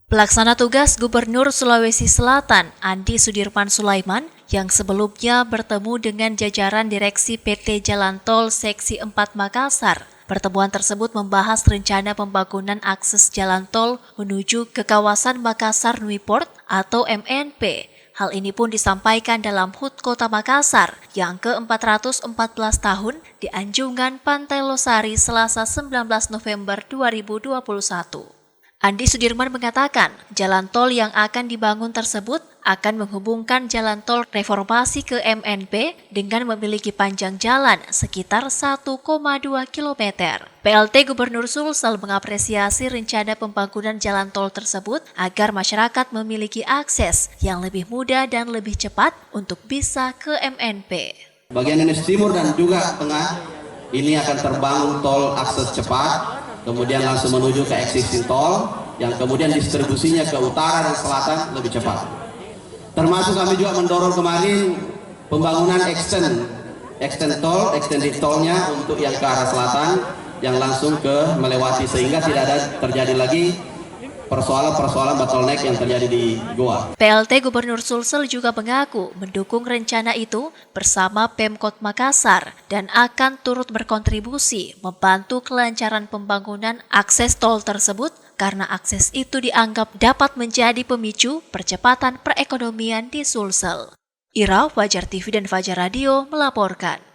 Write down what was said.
Pelaksana tugas Gubernur Sulawesi Selatan, Andi Sudirman Sulaiman, yang sebelumnya bertemu dengan jajaran Direksi PT Jalan Tol Seksi 4 Makassar. Pertemuan tersebut membahas rencana pembangunan akses jalan tol menuju ke kawasan Makassar Newport atau MNP. Hal ini pun disampaikan dalam HUT Kota Makassar yang ke-414 tahun di Anjungan Pantai Losari Selasa 19 November 2021. Andi Sudirman mengatakan, jalan tol yang akan dibangun tersebut akan menghubungkan jalan tol reformasi ke MNP dengan memiliki panjang jalan sekitar 1,2 km. PLT Gubernur Sulsel mengapresiasi rencana pembangunan jalan tol tersebut agar masyarakat memiliki akses yang lebih mudah dan lebih cepat untuk bisa ke MNP. Bagian Indonesia Timur dan juga Tengah ini akan terbangun tol akses cepat, kemudian langsung menuju ke existing tol, yang kemudian distribusinya ke utara dan selatan lebih cepat. Termasuk kami juga mendorong kemarin pembangunan extended tolnya untuk yang ke arah selatan, yang langsung ke melewati, sehingga tidak ada terjadi lagi persoalan bottleneck yang terjadi di Goa. PLT Gubernur Sulsel juga mengaku mendukung rencana itu bersama Pemkot Makassar dan akan turut berkontribusi membantu kelancaran pembangunan akses tol tersebut karena akses itu dianggap dapat menjadi pemicu percepatan perekonomian di Sulsel. Ira, Fajar TV dan Fajar Radio melaporkan.